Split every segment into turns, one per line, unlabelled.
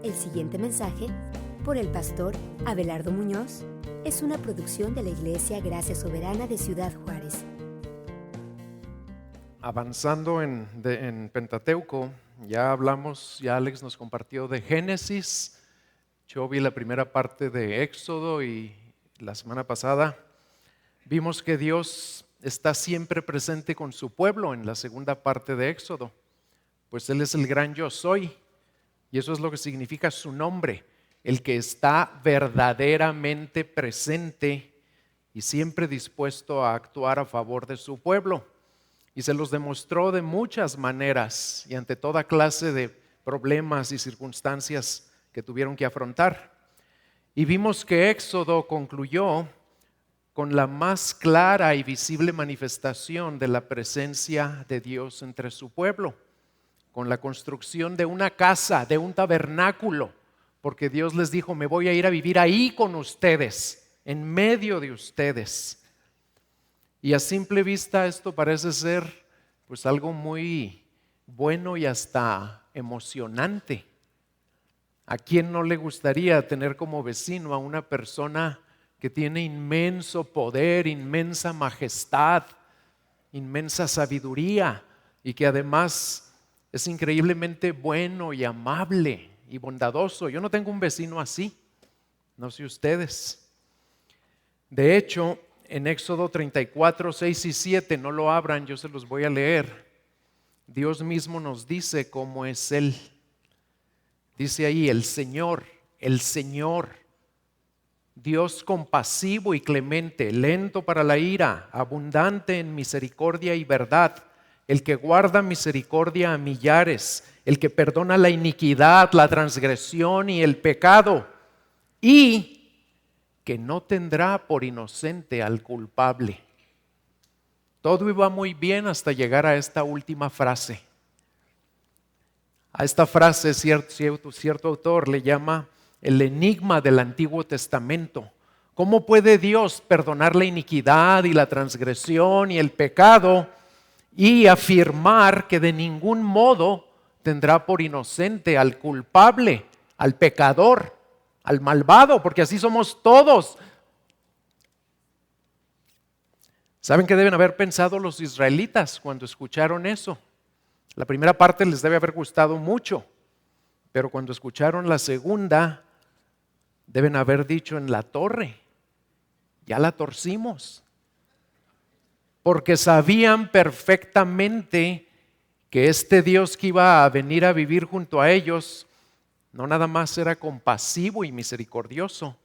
El siguiente mensaje, por el pastor Abelardo Muñoz, es una producción de la Iglesia Gracia Soberana de Ciudad Juárez.
Avanzando en Pentateuco, ya Alex nos compartió de Génesis, yo vi la primera parte de Éxodo y la semana pasada vimos que Dios está siempre presente con su pueblo en la segunda parte de Éxodo, pues Él es el gran yo soy y eso es lo que significa su nombre, el que está verdaderamente presente y siempre dispuesto a actuar a favor de su pueblo. Y se los demostró de muchas maneras y ante toda clase de problemas y circunstancias que tuvieron que afrontar. Y vimos que Éxodo concluyó con la más clara y visible manifestación de la presencia de Dios entre su pueblo, con la construcción de una casa, de un tabernáculo, porque Dios les dijo, me voy a ir a vivir ahí con ustedes, en medio de ustedes. Y a simple vista esto parece ser pues algo muy bueno y hasta emocionante. ¿A quién no le gustaría tener como vecino a una persona que tiene inmenso poder, inmensa majestad, inmensa sabiduría y que además es increíblemente bueno y amable y bondadoso? Yo no tengo un vecino así, no sé ustedes. De hecho, en Éxodo 34, 6 y 7, no lo abran, yo se los voy a leer. Dios mismo nos dice cómo es Él. Dice ahí, el Señor, Dios compasivo y clemente, lento para la ira, abundante en misericordia y verdad, el que guarda misericordia a millares, el que perdona la iniquidad, la transgresión y el pecado, y que no tendrá por inocente al culpable. Todo iba muy bien hasta llegar a esta última frase. A esta frase cierto autor le llama el enigma del Antiguo Testamento. ¿Cómo puede Dios perdonar la iniquidad y la transgresión y el pecado y afirmar que de ningún modo tendrá por inocente al culpable, al pecador, al malvado? Porque así somos todos. ¿Saben qué deben haber pensado los israelitas cuando escucharon eso? La primera parte les debe haber gustado mucho, pero cuando escucharon la segunda, deben haber dicho en la torre, ya la torcimos. Porque sabían perfectamente que este Dios que iba a venir a vivir junto a ellos, no nada más era compasivo y misericordioso,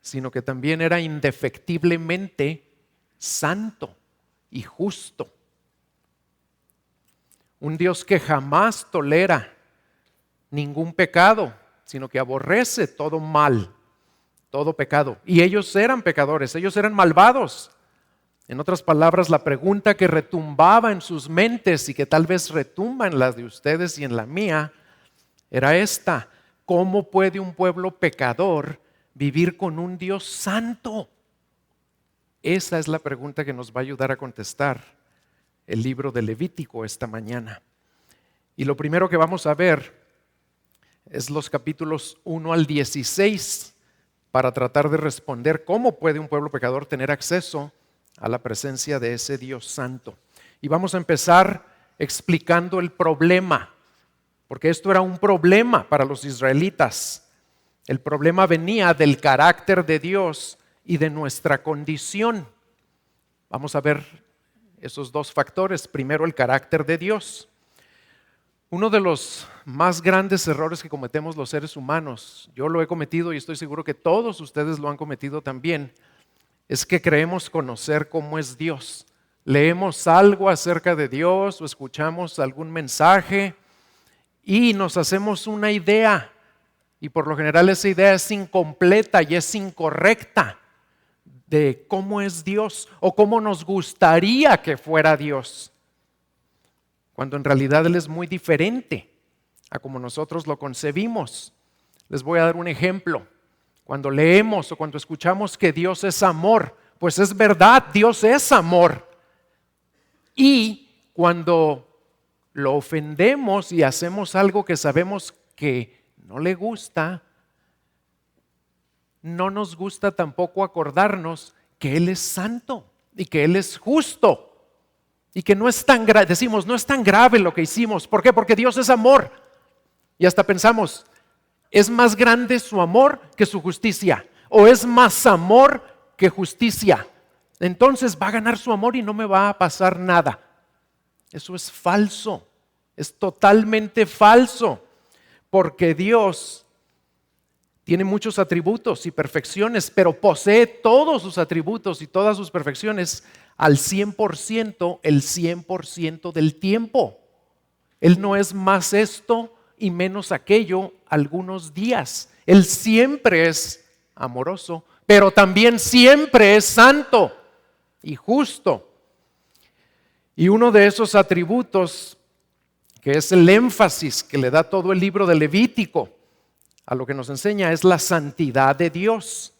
sino que también era indefectiblemente santo y justo. Un Dios que jamás tolera ningún pecado, sino que aborrece todo mal, todo pecado. Y ellos eran pecadores, ellos eran malvados. En otras palabras, la pregunta que retumbaba en sus mentes y que tal vez retumba en las de ustedes y en la mía, era esta: ¿cómo puede un pueblo pecador vivir con un Dios santo? Esa es la pregunta que nos va a ayudar a contestar el libro de Levítico esta mañana. Y lo primero que vamos a ver es los capítulos 1 al 16 para tratar de responder cómo puede un pueblo pecador tener acceso a la presencia de ese Dios santo. Y vamos a empezar explicando el problema, porque esto era un problema para los israelitas. El problema venía del carácter de Dios y de nuestra condición. Vamos a ver esos dos factores. Primero, el carácter de Dios. Uno de los más grandes errores que cometemos los seres humanos, yo lo he cometido y estoy seguro que todos ustedes lo han cometido también, es que creemos conocer cómo es Dios. Leemos algo acerca de Dios o escuchamos algún mensaje y nos hacemos una idea, y por lo general esa idea es incompleta y es incorrecta de cómo es Dios o cómo nos gustaría que fuera Dios, cuando en realidad Él es muy diferente a como nosotros lo concebimos. Les voy a dar un ejemplo. Cuando leemos o cuando escuchamos que Dios es amor, pues es verdad, Dios es amor. Y cuando lo ofendemos y hacemos algo que sabemos que no le gusta, no nos gusta tampoco acordarnos que Él es santo y que Él es justo y que no es tan grave, decimos, no es tan grave lo que hicimos. ¿Por qué? Porque Dios es amor. Y hasta pensamos, ¿es más grande su amor que su justicia? ¿O es más amor que justicia? Entonces va a ganar su amor y no me va a pasar nada. Eso es falso, es totalmente falso, porque Dios tiene muchos atributos y perfecciones, pero posee todos sus atributos y todas sus perfecciones al 100%, el 100% del tiempo. Él no es más esto y menos aquello algunos días. Él siempre es amoroso, pero también siempre es santo y justo. Y uno de esos atributos, que es el énfasis que le da todo el libro de Levítico a lo que nos enseña, es la santidad de Dios.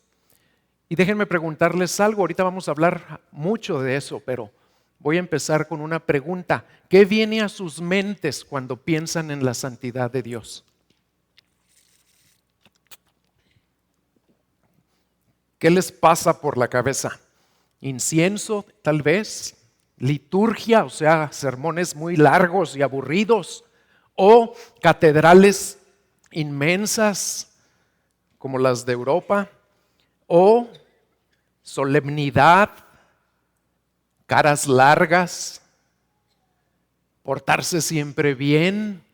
Y déjenme preguntarles algo, ahorita vamos a hablar mucho de eso, pero voy a empezar con una pregunta. ¿Qué viene a sus mentes cuando piensan en la santidad de Dios? ¿Qué les pasa por la cabeza? ¿Incienso, tal vez? ¿Liturgia, o sea, sermones muy largos y aburridos? ¿O catedrales inmensas como las de Europa? ¿O solemnidad, caras largas, portarse siempre bien,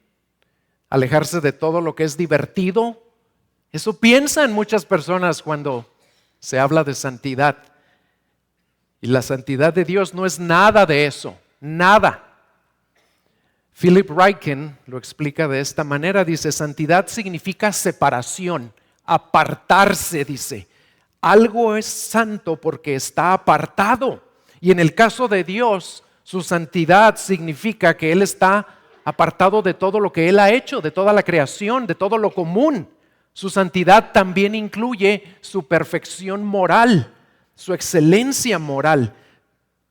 alejarse de todo lo que es divertido? Eso piensan muchas personas cuando se habla de santidad. Y la santidad de Dios no es nada de eso, nada. Philip Ryken lo explica de esta manera, dice, santidad significa separación, apartarse, dice. Algo es santo porque está apartado. Y en el caso de Dios, su santidad significa que Él está apartado de todo lo que Él ha hecho, de toda la creación, de todo lo común. Su santidad también incluye su perfección moral, su excelencia moral,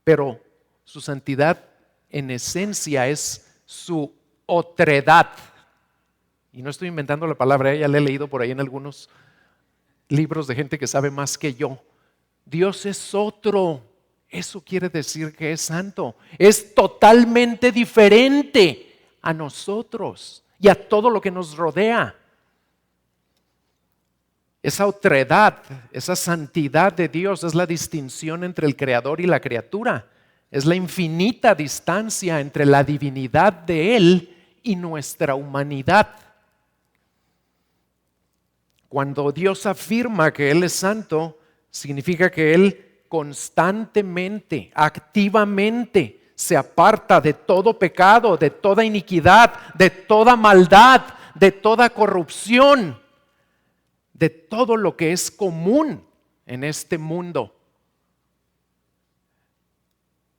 pero su santidad en esencia es su otredad. Y no estoy inventando la palabra, ya la he leído por ahí en algunos libros de gente que sabe más que yo. Dios es otro, eso quiere decir que es santo, es totalmente diferente a nosotros y a todo lo que nos rodea. Esa otredad, esa santidad de Dios es la distinción entre el creador y la criatura. Es la infinita distancia entre la divinidad de Él y nuestra humanidad. Cuando Dios afirma que Él es santo, significa que Él constantemente, activamente se aparta de todo pecado, de toda iniquidad, de toda maldad, de toda corrupción, de todo lo que es común en este mundo.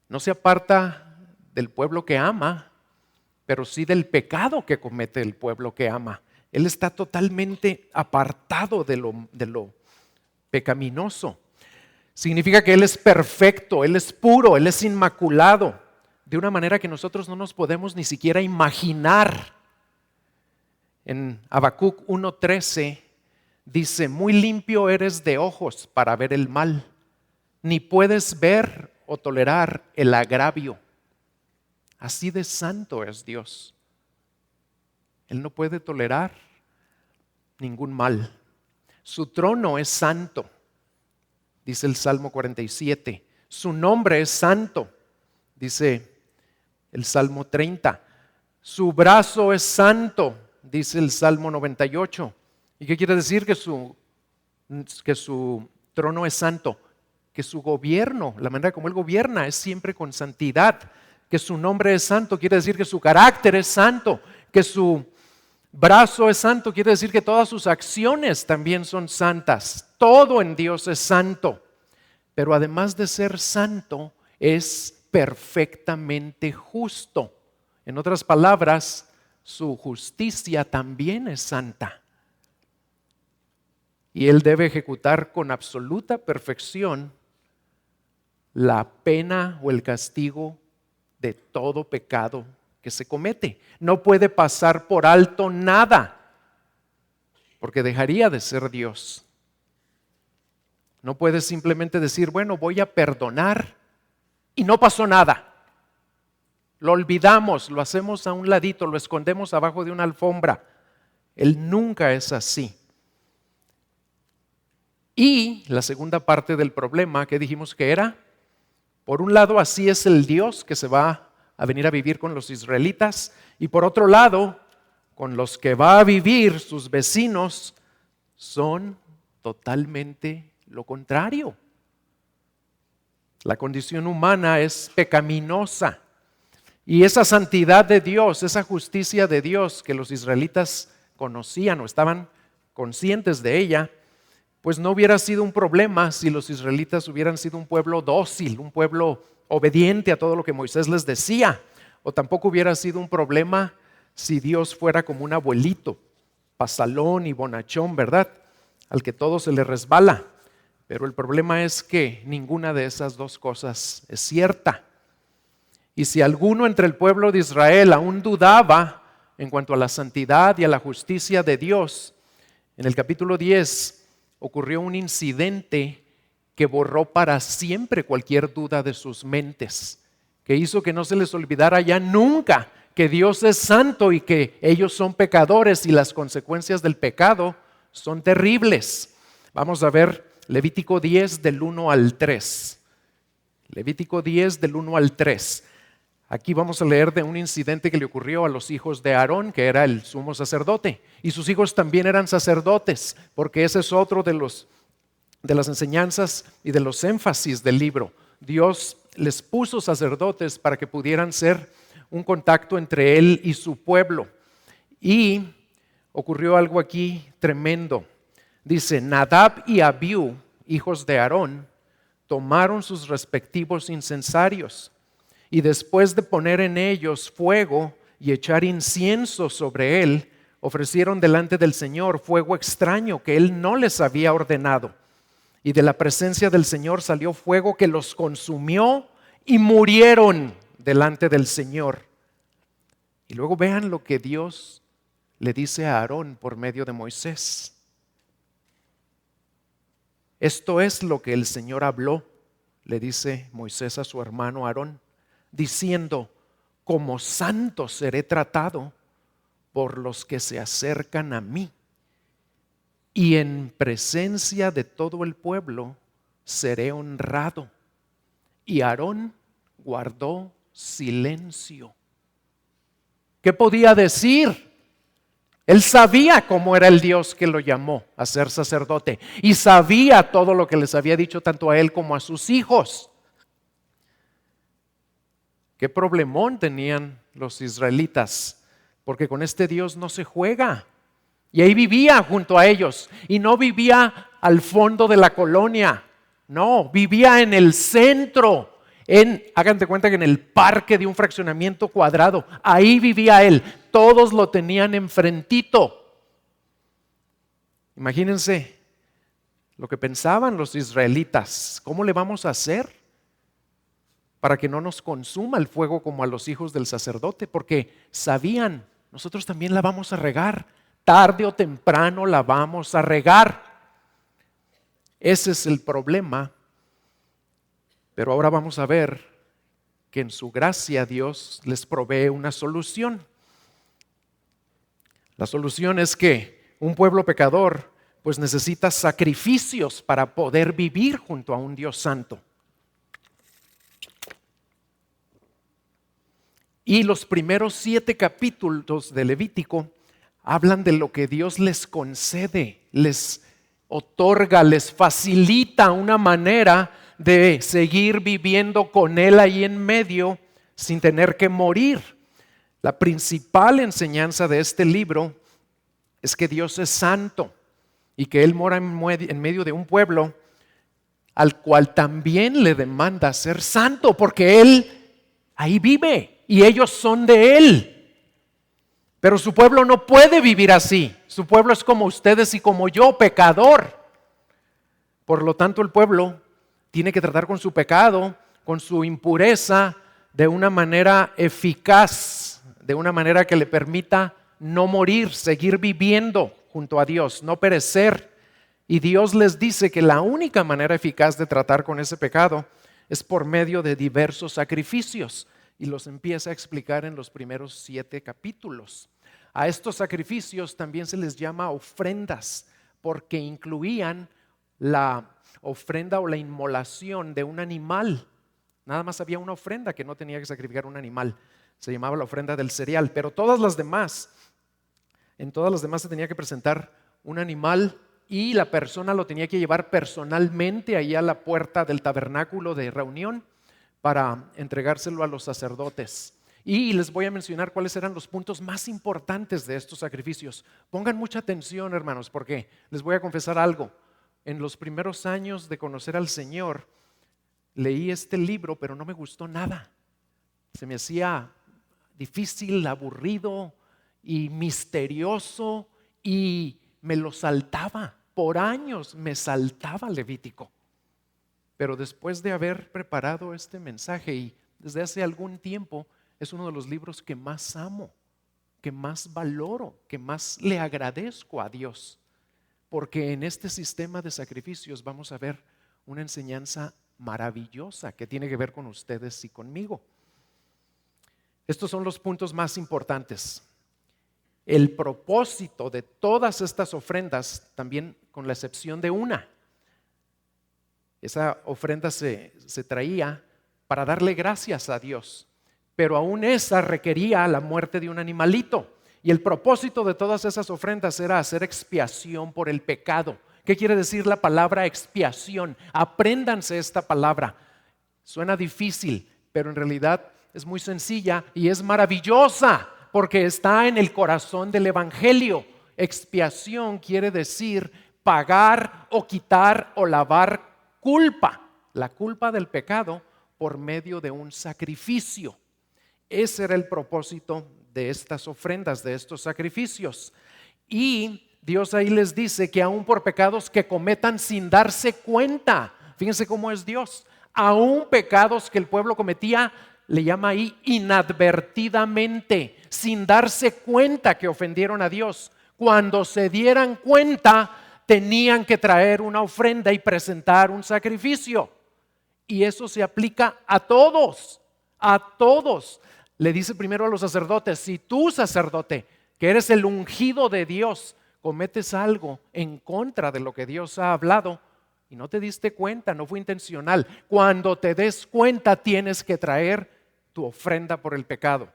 No se aparta del pueblo que ama, pero sí del pecado que comete el pueblo que ama. Él está totalmente apartado de lo pecaminoso. Significa que Él es perfecto, Él es puro, Él es inmaculado, de una manera que nosotros no nos podemos ni siquiera imaginar. En Habacuc 1:13 dice, muy limpio eres de ojos para ver el mal, ni puedes ver o tolerar el agravio. Así de santo es Dios. Él no puede tolerar ningún mal. Su trono es santo, dice el Salmo 47. Su nombre es santo, dice el Salmo 30. Su brazo es santo, dice el Salmo 98. ¿Y qué quiere decir que su trono es santo? Que su gobierno, la manera como Él gobierna es siempre con santidad. Que su nombre es santo, quiere decir que su carácter es santo. Que su brazo es santo, quiere decir que todas sus acciones también son santas. Todo en Dios es santo. Pero además de ser santo, es perfectamente justo. En otras palabras, su justicia también es santa. Y Él debe ejecutar con absoluta perfección la pena o el castigo de todo pecado que se comete. No puede pasar por alto nada. porque dejaría de ser Dios. No puedes simplemente decir, bueno, voy a perdonar y no pasó nada. Lo olvidamos, lo hacemos a un ladito, lo escondemos abajo de una alfombra. Él nunca es así. Y la segunda parte del problema que dijimos que era, por un lado, así es el Dios que se va a venir a vivir con los israelitas, y por otro lado, con los que va a vivir sus vecinos, son totalmente lo contrario. La condición humana es pecaminosa, y esa santidad de Dios, esa justicia de Dios que los israelitas conocían o estaban conscientes de ella, pues no hubiera sido un problema si los israelitas hubieran sido un pueblo dócil, un pueblo obediente a todo lo que Moisés les decía, o tampoco hubiera sido un problema si Dios fuera como un abuelito, pasalón y bonachón, ¿verdad? Al que todo se le resbala. Pero el problema es que ninguna de esas dos cosas es cierta. Y si alguno entre el pueblo de Israel aún dudaba en cuanto a la santidad y a la justicia de Dios, en el capítulo 10 ocurrió un incidente que borró para siempre cualquier duda de sus mentes, que hizo que no se les olvidara ya nunca que Dios es santo y que ellos son pecadores y las consecuencias del pecado son terribles. Vamos a ver Levítico 10 del 1 al 3. Levítico 10 del 1 al 3. Aquí vamos a leer de un incidente que le ocurrió a los hijos de Aarón, que era el sumo sacerdote, y sus hijos también eran sacerdotes, porque ese es otro de las enseñanzas y de los énfasis del libro. Dios les puso sacerdotes para que pudieran ser un contacto entre él y su pueblo. Y ocurrió algo aquí tremendo. Dice, Nadab y Abiú, hijos de Aarón, tomaron sus respectivos incensarios, y después de poner en ellos fuego y echar incienso sobre él, ofrecieron delante del Señor fuego extraño que él no les había ordenado. Y de la presencia del Señor salió fuego que los consumió y murieron delante del Señor. Y luego vean lo que Dios le dice a Aarón por medio de Moisés. Esto es lo que el Señor habló, le dice Moisés a su hermano Aarón, diciendo, como santo seré tratado por los que se acercan a mí, y en presencia de todo el pueblo seré honrado. Y Aarón guardó silencio. ¿Qué podía decir? Él sabía cómo era el Dios que lo llamó a ser sacerdote, y sabía todo lo que les había dicho tanto a él como a sus hijos. Qué problemón tenían los israelitas, porque con este Dios no se juega. Y ahí vivía junto a ellos, y no vivía al fondo de la colonia, no, vivía en el centro, háganse cuenta que en el parque de un fraccionamiento cuadrado, ahí vivía él, todos lo tenían enfrentito. Imagínense lo que pensaban los israelitas, ¿cómo le vamos a hacer para que no nos consuma el fuego como a los hijos del sacerdote? Porque sabían, nosotros también la vamos a regar, tarde o temprano la vamos a regar. Ese es el problema. Pero ahora vamos a ver que en su gracia Dios les provee una solución. La solución es que un pueblo pecador pues necesita sacrificios para poder vivir junto a un Dios santo. Y los primeros 7 capítulos de Levítico hablan de lo que Dios les concede, les otorga, les facilita una manera de seguir viviendo con Él ahí en medio sin tener que morir. La principal enseñanza de este libro es que Dios es santo y que Él mora en medio de un pueblo al cual también le demanda ser santo, porque Él ahí vive y ellos son de Él. Pero su pueblo no puede vivir así. Su pueblo es como ustedes y como yo, pecador. Por lo tanto, el pueblo tiene que tratar con su pecado, con su impureza, de una manera eficaz, de una manera que le permita no morir, seguir viviendo. junto a Dios, no perecer. Y Dios les dice que la única manera eficaz de tratar con ese pecado es por medio de diversos sacrificios. Y los empieza a explicar en los primeros 7 capítulos. A estos sacrificios también se les llama ofrendas, porque incluían la ofrenda o la inmolación de un animal. Nada más había una ofrenda que no tenía que sacrificar un animal. Se llamaba la ofrenda del cereal. Pero en todas las demás se tenía que presentar un animal y la persona lo tenía que llevar personalmente ahí a la puerta del tabernáculo de reunión para entregárselo a los sacerdotes. Y les voy a mencionar cuáles eran los puntos más importantes de estos sacrificios. Pongan mucha atención, hermanos, porque les voy a confesar algo. En los primeros años de conocer al Señor, leí este libro, pero no me gustó nada. Se me hacía difícil, aburrido y misterioso y me lo saltaba. Por años me saltaba Levítico. Pero después de haber preparado este mensaje y desde hace algún tiempo, es uno de los libros que más amo, que más valoro, que más le agradezco a Dios. Porque en este sistema de sacrificios vamos a ver una enseñanza maravillosa que tiene que ver con ustedes y conmigo. Estos son los puntos más importantes. El propósito de todas estas ofrendas, también con la excepción de una, esa ofrenda se traía para darle gracias a Dios, pero aún esa requería la muerte de un animalito. Y el propósito de todas esas ofrendas era hacer expiación por el pecado. ¿Qué quiere decir la palabra expiación? Apréndanse esta palabra. Suena difícil, pero en realidad es muy sencilla y es maravillosa porque está en el corazón del Evangelio. Expiación quiere decir pagar o quitar o lavar culpa, la culpa del pecado por medio de un sacrificio. Ese era el propósito de estas ofrendas, de estos sacrificios. Y Dios ahí les dice que aún por pecados que cometan sin darse cuenta, fíjense cómo es Dios, aún pecados que el pueblo cometía, le llama ahí inadvertidamente, sin darse cuenta que ofendieron a Dios. Cuando se dieran cuenta, tenían que traer una ofrenda y presentar un sacrificio. Y eso se aplica a todos, a todos. Le dice primero a los sacerdotes, si tú, sacerdote, que eres el ungido de Dios, cometes algo en contra de lo que Dios ha hablado y no te diste cuenta, no fue intencional, cuando te des cuenta tienes que traer tu ofrenda por el pecado.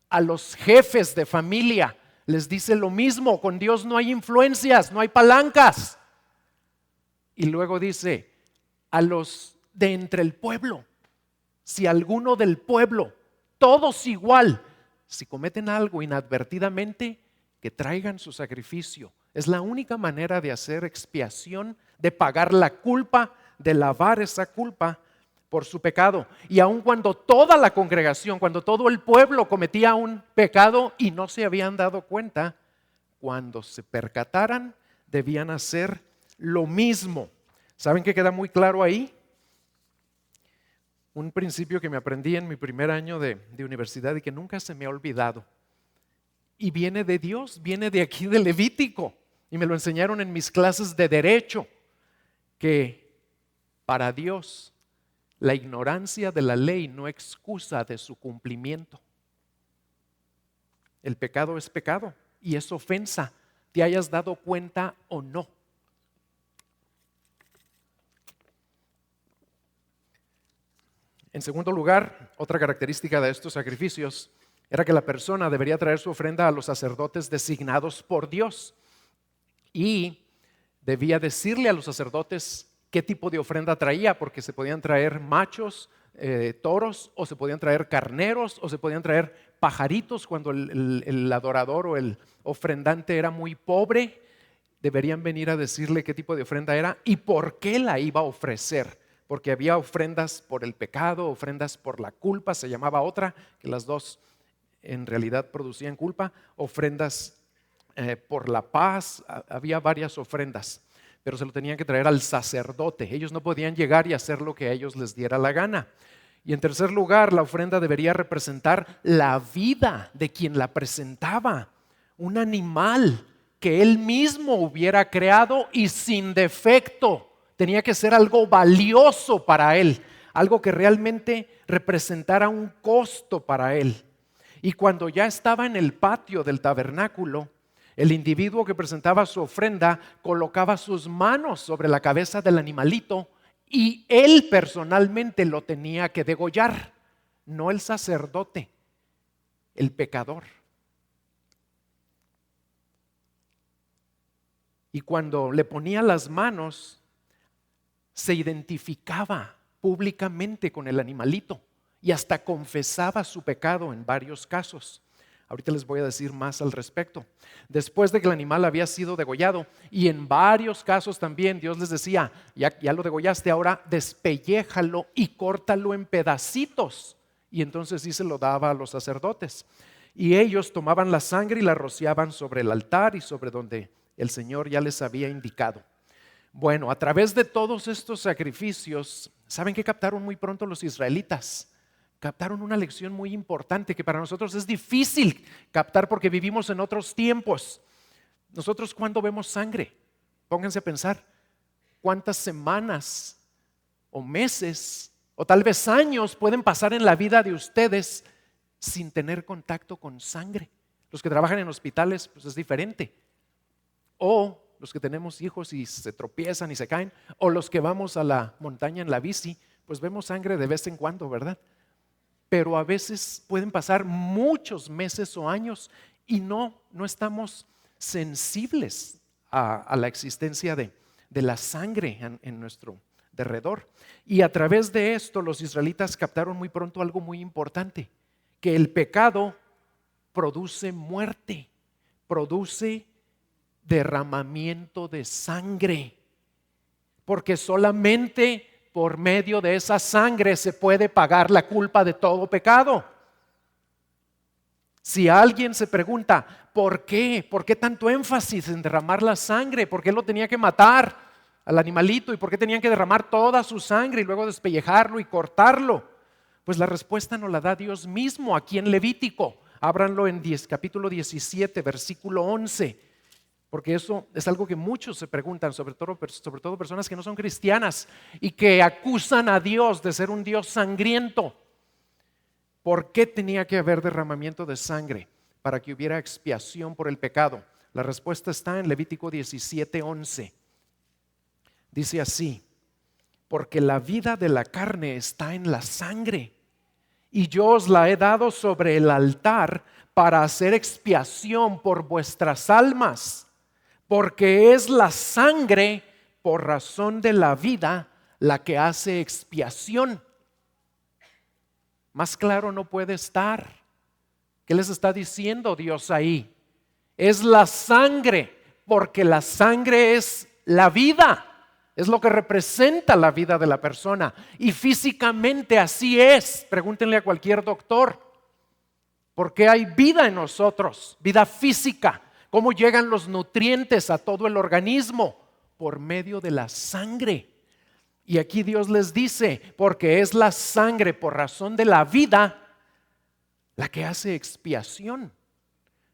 A los jefes de familia les dice lo mismo, con Dios no hay influencias, no hay palancas. Y luego dice, a los de entre el pueblo, si alguno del pueblo, todos igual, si cometen algo inadvertidamente, que traigan su sacrificio. Es la única manera de hacer expiación, de pagar la culpa, de lavar esa culpa por su pecado. Y aun cuando toda la congregación, cuando todo el pueblo cometía un pecado y no se habían dado cuenta, cuando se percataran, debían hacer lo mismo. ¿Saben qué queda muy claro ahí? Un principio que me aprendí en mi primer año de universidad y que nunca se me ha olvidado. Y viene de Dios, viene de aquí de Levítico. Y me lo enseñaron en mis clases de derecho, que para Dios la ignorancia de la ley no excusa de su cumplimiento. El pecado es pecado y es ofensa, te hayas dado cuenta o no. En segundo lugar, otra característica de estos sacrificios era que la persona debería traer su ofrenda a los sacerdotes designados por Dios y debía decirle a los sacerdotes qué tipo de ofrenda traía, porque se podían traer machos, toros, o se podían traer carneros, o se podían traer pajaritos cuando el adorador o el ofrendante era muy pobre. Deberían venir a decirle qué tipo de ofrenda era y por qué la iba a ofrecer. Porque había ofrendas por el pecado, ofrendas por la culpa, se llamaba otra, que las dos en realidad producían culpa, ofrendas por la paz, había varias ofrendas, pero se lo tenían que traer al sacerdote. Ellos no podían llegar y hacer lo que a ellos les diera la gana. Y en tercer lugar, la ofrenda debería representar la vida de quien la presentaba, un animal que él mismo hubiera creado y sin defecto. Tenía que ser algo valioso para él, algo que realmente representara un costo para él. Y cuando ya estaba en el patio del tabernáculo, el individuo que presentaba su ofrenda colocaba sus manos sobre la cabeza del animalito y él personalmente lo tenía que degollar, no el sacerdote, el pecador. Y cuando le ponía las manos, se identificaba públicamente con el animalito y hasta confesaba su pecado en varios casos. Ahorita les voy a decir más al respecto. Después de que el animal había sido degollado, y en varios casos también Dios les decía, ya lo degollaste, ahora despelléjalo y córtalo en pedacitos. Y entonces sí se lo daba a los sacerdotes. Y ellos tomaban la sangre y la rociaban sobre el altar y sobre donde el Señor ya les había indicado. Bueno, a través de todos estos sacrificios, ¿saben qué captaron muy pronto los israelitas? Captaron una lección muy importante que para nosotros es difícil captar porque vivimos en otros tiempos. Nosotros, ¿cuándo vemos sangre? Pónganse a pensar, ¿cuántas semanas o meses o tal vez años pueden pasar en la vida de ustedes sin tener contacto con sangre? Los que trabajan en hospitales, pues es diferente. O los que tenemos hijos y se tropiezan y se caen, o los que vamos a la montaña en la bici, pues vemos sangre de vez en cuando, ¿verdad? Pero a veces pueden pasar muchos meses o años y no estamos sensibles a la existencia de la sangre en nuestro derredor. Y a través de esto los israelitas captaron muy pronto algo muy importante, que el pecado produce muerte, produce derramamiento de sangre, porque solamente por medio de esa sangre se puede pagar la culpa de todo pecado. Si alguien se pregunta, ¿por qué? ¿Por qué tanto énfasis en derramar la sangre? ¿Por qué lo tenía que matar al animalito? ¿Y por qué tenían que derramar toda su sangre y luego despellejarlo y cortarlo? Pues la respuesta nos la da Dios mismo aquí en Levítico. Ábranlo en capítulo 17, versículo 11. Porque eso es algo que muchos se preguntan, sobre todo personas que no son cristianas y que acusan a Dios de ser un Dios sangriento. ¿Por qué tenía que haber derramamiento de sangre para que hubiera expiación por el pecado? La respuesta está en Levítico 17:11. Dice así: porque la vida de la carne está en la sangre, y yo os la he dado sobre el altar para hacer expiación por vuestras almas. Porque es la sangre, por razón de la vida, la que hace expiación. Más claro no puede estar. ¿Qué les está diciendo Dios ahí? Es la sangre, porque la sangre es la vida. Es lo que representa la vida de la persona. Y físicamente así es. Pregúntenle a cualquier doctor. ¿Por qué hay vida en nosotros? Vida física. ¿Cómo llegan los nutrientes a todo el organismo? Por medio de la sangre. Y aquí Dios les dice, porque es la sangre por razón de la vida la que hace expiación.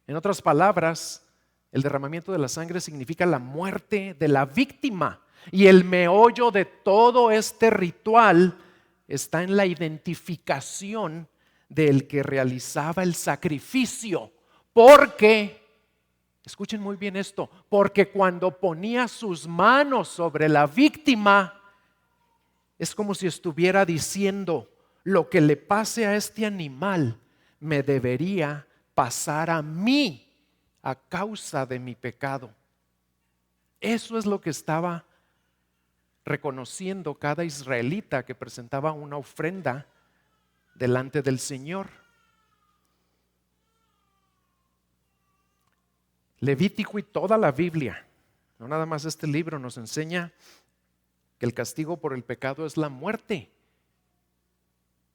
En otras palabras, el derramamiento de la sangre significa la muerte de la víctima. Y el meollo de todo este ritual está en la identificación del que realizaba el sacrificio. Porque escuchen muy bien esto, porque cuando ponía sus manos sobre la víctima, es como si estuviera diciendo, lo que le pase a este animal me debería pasar a mí a causa de mi pecado. Eso es lo que estaba reconociendo cada israelita que presentaba una ofrenda delante del Señor. Levítico y toda la Biblia, no nada más este libro, nos enseña que el castigo por el pecado es la muerte.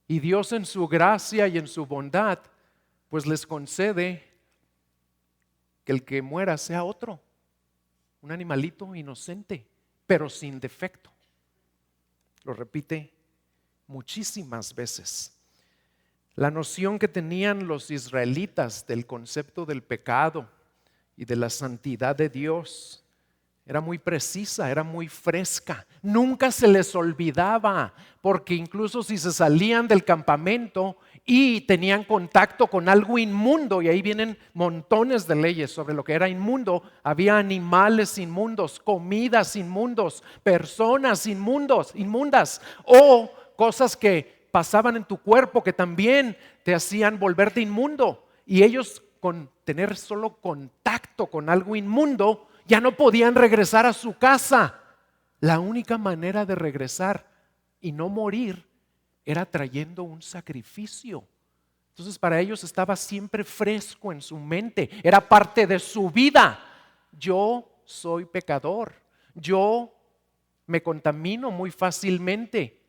Y Dios en su gracia y en su bondad, pues les concede que el que muera sea otro, un animalito inocente, pero sin defecto. Lo repite muchísimas veces. La noción que tenían los israelitas del concepto del pecado y de la santidad de Dios. Era muy precisa, era muy fresca. Nunca se les olvidaba, porque incluso si se salían del campamento y tenían contacto con algo inmundo, y ahí vienen montones de leyes sobre lo que era inmundo, había animales inmundos, comidas inmundos, personas inmundas, o cosas que pasaban en tu cuerpo que también te hacían volverte inmundo. Y ellos, con tener solo contacto con algo inmundo, ya no podían regresar a su casa. La única manera de regresar y no morir era trayendo un sacrificio. Entonces para ellos estaba siempre fresco en su mente, era parte de su vida. Yo soy pecador, yo me contamino muy fácilmente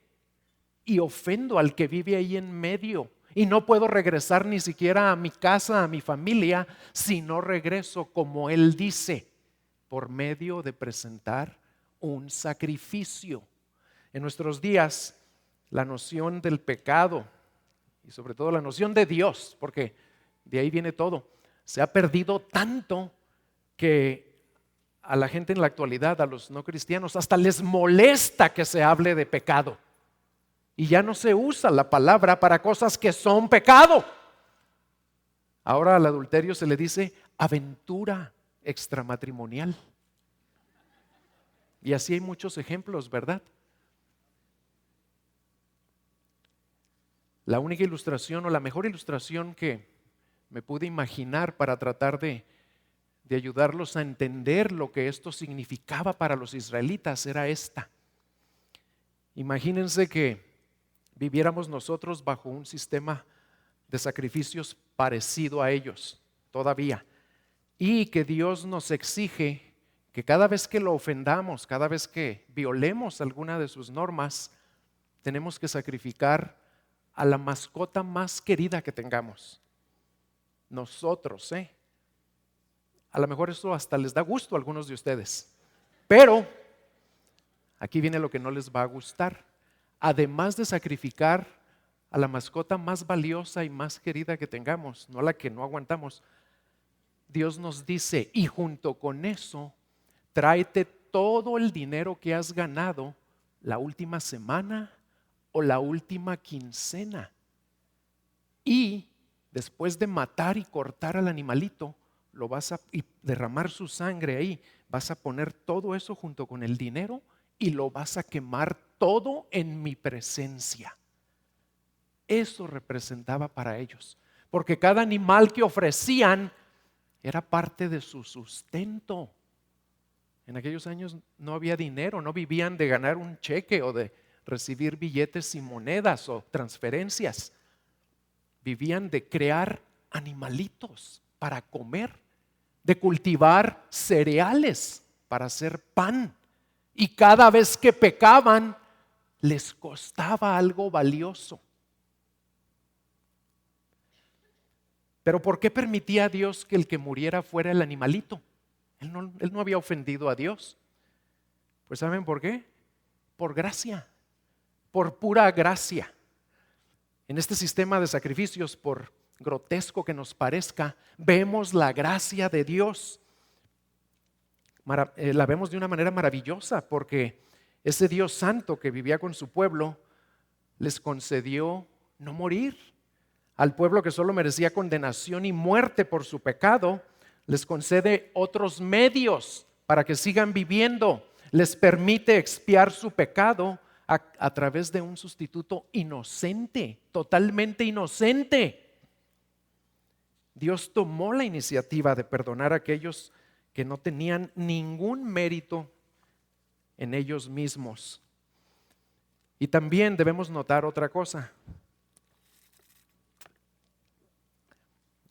y ofendo al que vive ahí en medio. Y no puedo regresar ni siquiera a mi casa, a mi familia, si no regreso como Él dice, por medio de presentar un sacrificio. En nuestros días, la noción del pecado y sobre todo la noción de Dios, porque de ahí viene todo, se ha perdido tanto que a la gente en la actualidad, a los no cristianos, hasta les molesta que se hable de pecado. Y ya no se usa la palabra para cosas que son pecado. Ahora al adulterio se le dice aventura extramatrimonial. Y así hay muchos ejemplos, ¿verdad? La única ilustración o la mejor ilustración que me pude imaginar para tratar de ayudarlos a entender lo que esto significaba para los israelitas era esta. Imagínense que viviéramos nosotros bajo un sistema de sacrificios parecido a ellos todavía, y que Dios nos exige que cada vez que lo ofendamos, cada vez que violemos alguna de sus normas, tenemos que sacrificar a la mascota más querida que tengamos. Nosotros, a lo mejor eso hasta les da gusto a algunos de ustedes, pero aquí viene lo que no les va a gustar. Además de sacrificar a la mascota más valiosa y más querida que tengamos, no a la que no aguantamos, Dios nos dice, y junto con eso, tráete todo el dinero que has ganado la última semana o la última quincena. Y después de matar y cortar al animalito, y derramar su sangre ahí, vas a poner todo eso junto con el dinero y lo vas a quemar todo en mi presencia. Eso representaba para ellos, porque cada animal que ofrecían era parte de su sustento. En aquellos años no había dinero, no vivían de ganar un cheque o de recibir billetes y monedas o transferencias. Vivían de crear animalitos para comer, de cultivar cereales para hacer pan. Y cada vez que pecaban, les costaba algo valioso. Pero ¿por qué permitía a Dios que el que muriera fuera el animalito? Él no había ofendido a Dios. Pues ¿saben por qué? Por gracia, por pura gracia. En este sistema de sacrificios, por grotesco que nos parezca, vemos la gracia de Dios. La vemos de una manera maravillosa, porque ese Dios santo que vivía con su pueblo les concedió no morir. Al pueblo que solo merecía condenación y muerte por su pecado, les concede otros medios para que sigan viviendo. Les permite expiar su pecado a través de un sustituto inocente, totalmente inocente. Dios tomó la iniciativa de perdonar a aquellos que no tenían ningún mérito en ellos mismos. Y también debemos notar otra cosa.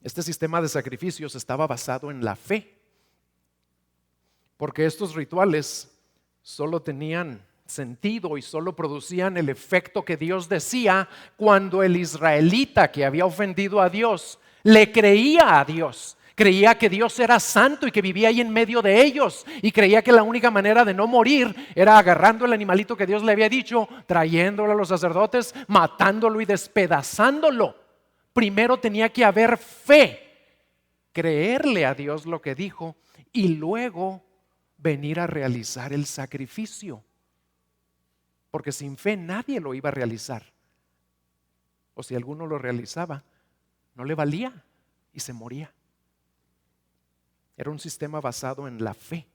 Este sistema de sacrificios estaba basado en la fe, porque estos rituales solo tenían sentido y solo producían el efecto que Dios decía cuando el israelita que había ofendido a Dios le creía a Dios. Creía que Dios era santo y que vivía ahí en medio de ellos, y creía que la única manera de no morir era agarrando el animalito que Dios le había dicho, trayéndolo a los sacerdotes, matándolo y despedazándolo. Primero tenía que haber fe creerle a Dios lo que dijo y luego venir a realizar el sacrificio. Porque sin fe nadie lo iba a realizar. O si alguno lo realizaba, no le valía y se moría. Era un sistema basado en la fe.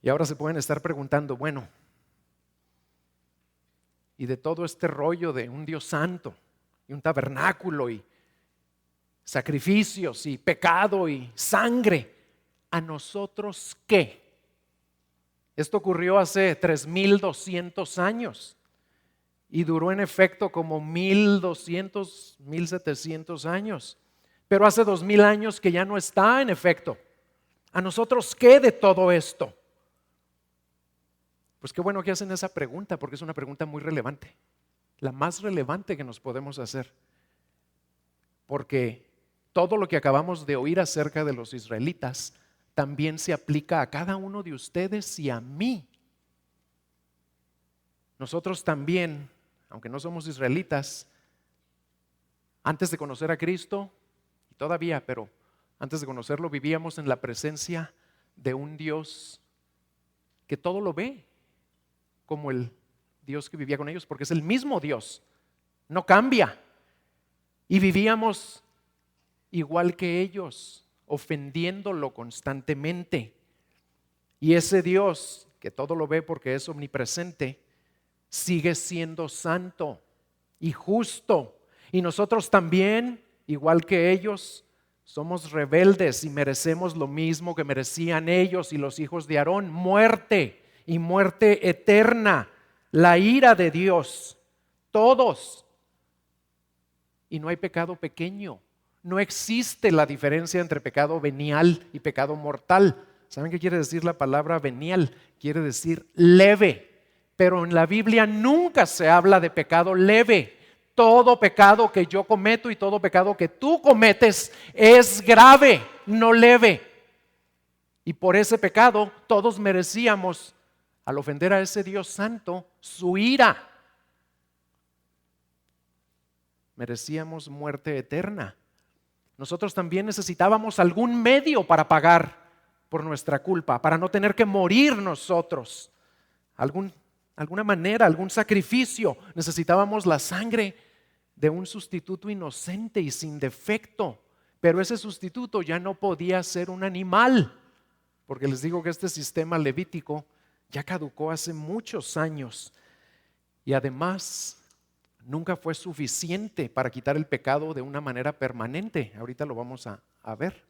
Y ahora se pueden estar preguntando, bueno, y de todo este rollo de un Dios santo y un tabernáculo y sacrificios y pecado y sangre, ¿a nosotros qué? Esto ocurrió hace 3200 años y duró en efecto como 1200, 1700 años. Pero hace 2000 años que ya no está en efecto. ¿A nosotros qué de todo esto? Pues qué bueno que hacen esa pregunta, porque es una pregunta muy relevante, la más relevante que nos podemos hacer. Porque todo lo que acabamos de oír acerca de los israelitas también se aplica a cada uno de ustedes y a mí. Nosotros también, aunque no somos israelitas, antes de conocer a Cristo, y todavía, pero antes de conocerlo, vivíamos en la presencia de un Dios que todo lo ve, como el Dios que vivía con ellos, porque es el mismo Dios, no cambia. Y vivíamos igual que ellos, ofendiéndolo constantemente. Y ese Dios, que todo lo ve porque es omnipresente, sigue siendo santo y justo. Y nosotros también, igual que ellos, somos rebeldes y merecemos lo mismo que merecían ellos y los hijos de Aarón, muerte y muerte eterna, la ira de Dios, todos. Y no hay pecado pequeño. No existe la diferencia entre pecado venial y pecado mortal. ¿Saben qué quiere decir la palabra venial? Quiere decir leve. Pero en la Biblia nunca se habla de pecado leve. Todo pecado que yo cometo y todo pecado que tú cometes es grave, no leve. Y por ese pecado todos merecíamos, al ofender a ese Dios santo, su ira. Merecíamos muerte eterna. Nosotros también necesitábamos algún medio para pagar por nuestra culpa, para no tener que morir nosotros. Alguna manera, algún sacrificio. Necesitábamos la sangre de un sustituto inocente y sin defecto. Pero ese sustituto ya no podía ser un animal, porque les digo que este sistema levítico ya caducó hace muchos años. Y además nunca fue suficiente para quitar el pecado de una manera permanente. Ahorita lo vamos a ver.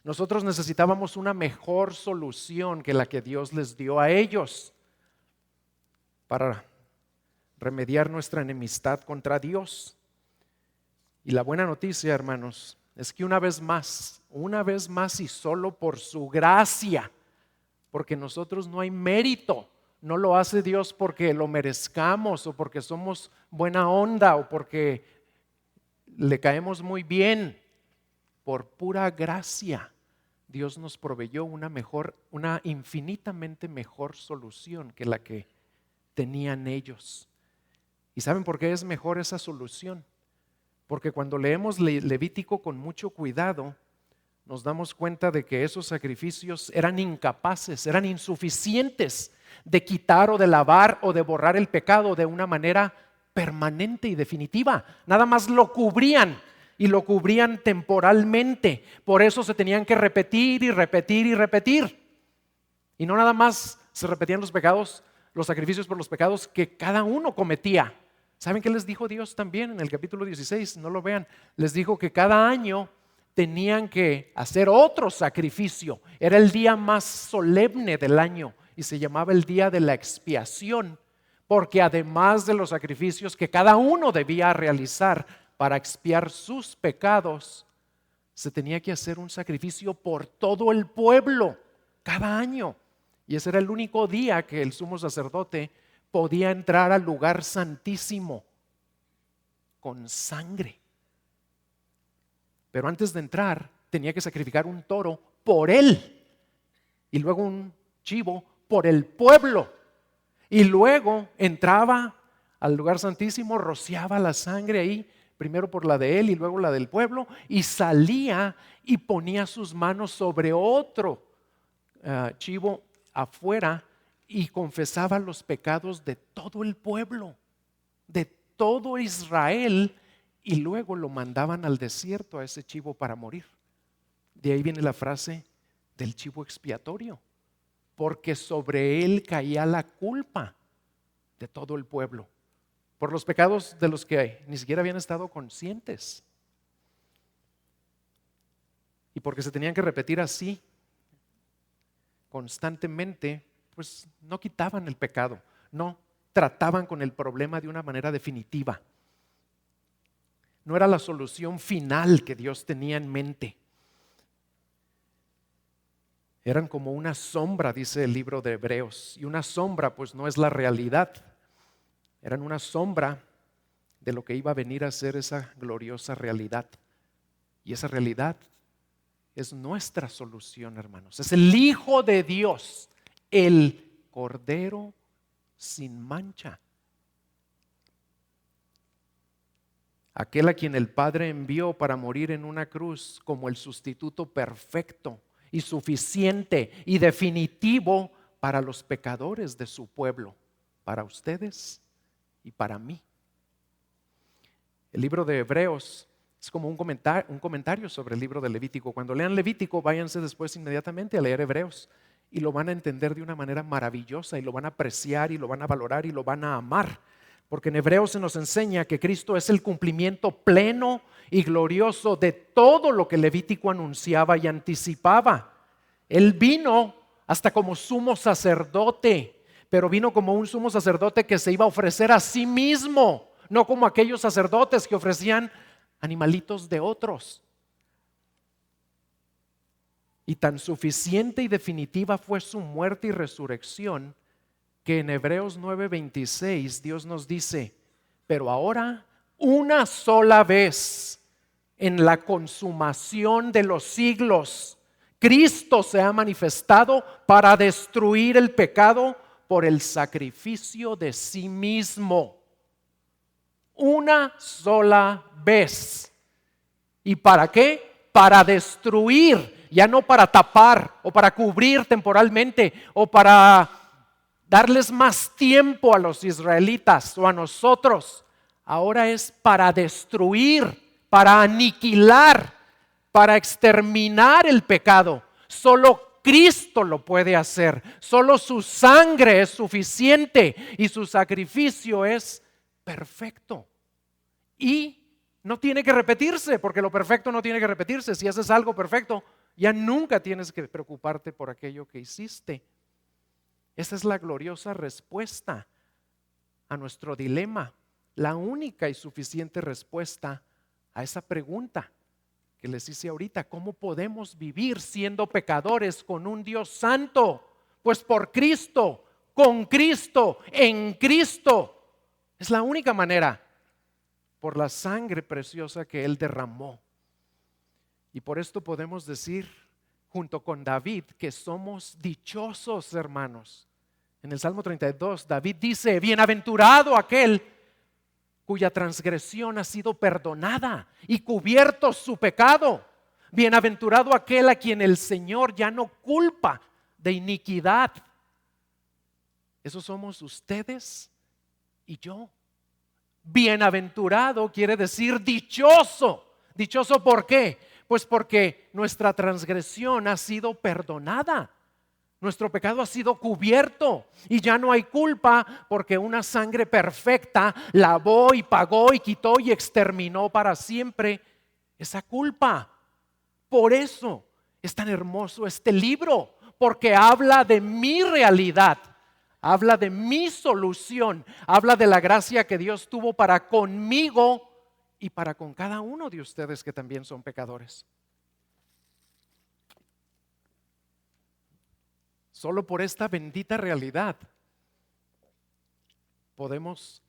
Nosotros necesitábamos una mejor solución que la que Dios les dio a ellos para remediar nuestra enemistad contra Dios. Y la buena noticia, hermanos, es que una vez más y solo por su gracia, porque nosotros no hay mérito. No lo hace Dios porque lo merezcamos o porque somos buena onda o porque le caemos muy bien. Por pura gracia, Dios nos proveyó una infinitamente mejor solución que la que tenían ellos. ¿Y saben por qué es mejor esa solución? Porque cuando leemos Levítico con mucho cuidado, nos damos cuenta de que esos sacrificios eran incapaces, eran insuficientes de quitar o de lavar o de borrar el pecado de una manera permanente y definitiva. Nada más lo cubrían y lo cubrían temporalmente. Por eso se tenían que repetir y repetir y repetir. Y no nada más se repetían los pecados, los sacrificios por los pecados que cada uno cometía. ¿Saben qué les dijo Dios también en el capítulo 16? No lo vean. Les dijo que cada año tenían que hacer otro sacrificio. Era el día más solemne del año y se llamaba el día de la expiación, porque además de los sacrificios que cada uno debía realizar para expiar sus pecados, se tenía que hacer un sacrificio por todo el pueblo cada año. Y ese era el único día que el sumo sacerdote podía entrar al lugar santísimo con sangre. Pero antes de entrar tenía que sacrificar un toro por él y luego un chivo por el pueblo. Y luego entraba al lugar santísimo, rociaba la sangre ahí, primero por la de él y luego la del pueblo, y salía y ponía sus manos sobre otro chivo afuera y confesaba los pecados de todo el pueblo, de todo Israel, y luego lo mandaban al desierto a ese chivo para morir. De ahí viene la frase del chivo expiatorio, porque sobre él caía la culpa de todo el pueblo, por los pecados de los que ni siquiera habían estado conscientes, y porque se tenían que repetir así constantemente, pues no quitaban el pecado, no trataban con el problema de una manera definitiva. No era la solución final que Dios tenía en mente. Eran como una sombra, dice el libro de Hebreos, y una sombra pues no es la realidad. Eran una sombra de lo que iba a venir a ser esa gloriosa realidad. Y esa realidad es nuestra solución, hermanos. Es el Hijo de Dios, el Cordero sin mancha. Aquel a quien el Padre envió para morir en una cruz como el sustituto perfecto y suficiente y definitivo para los pecadores de su pueblo, para ustedes y para mí. El libro de Hebreos es como un comentario sobre el libro de Levítico. Cuando lean Levítico, váyanse después inmediatamente a leer Hebreos y lo van a entender de una manera maravillosa y lo van a apreciar y lo van a valorar y lo van a amar. Porque en Hebreos se nos enseña que Cristo es el cumplimiento pleno y glorioso de todo lo que Levítico anunciaba y anticipaba. Él vino hasta como sumo sacerdote, pero vino como un sumo sacerdote que se iba a ofrecer a sí mismo, no como aquellos sacerdotes que ofrecían animalitos de otros. Y tan suficiente y definitiva fue su muerte y resurrección que en Hebreos 9:26 Dios nos dice: pero ahora, una sola vez, en la consumación de los siglos, Cristo se ha manifestado para destruir el pecado por el sacrificio de sí mismo. Una sola vez. ¿Y para qué? Para destruir, ya no para tapar o para cubrir temporalmente o para darles más tiempo a los israelitas o a nosotros. Ahora es para destruir, para aniquilar, para exterminar el pecado. Solo Cristo lo puede hacer. Solo su sangre es suficiente y su sacrificio es perfecto. Y no tiene que repetirse, porque lo perfecto no tiene que repetirse. Si haces algo perfecto, ya nunca tienes que preocuparte por aquello que hiciste. Esa es la gloriosa respuesta a nuestro dilema, la única y suficiente respuesta a esa pregunta que les hice ahorita: ¿cómo podemos vivir siendo pecadores con un Dios santo? Pues por Cristo, con Cristo, en Cristo. Es la única manera, por la sangre preciosa que Él derramó. Y por esto podemos decir, junto con David, que somos dichosos, hermanos. En el Salmo 32, David dice: bienaventurado aquel cuya transgresión ha sido perdonada y cubierto su pecado. Bienaventurado aquel a quien el Señor ya no culpa de iniquidad. Eso somos ustedes y yo. Bienaventurado quiere decir dichoso. ¿Dichoso por qué? Pues porque nuestra transgresión ha sido perdonada. Nuestro pecado ha sido cubierto y ya no hay culpa, porque una sangre perfecta lavó y pagó y quitó y exterminó para siempre esa culpa. Por eso es tan hermoso este libro, porque habla de mi realidad. Habla de mi solución, habla de la gracia que Dios tuvo para conmigo y para con cada uno de ustedes que también son pecadores. Solo por esta bendita realidad podemos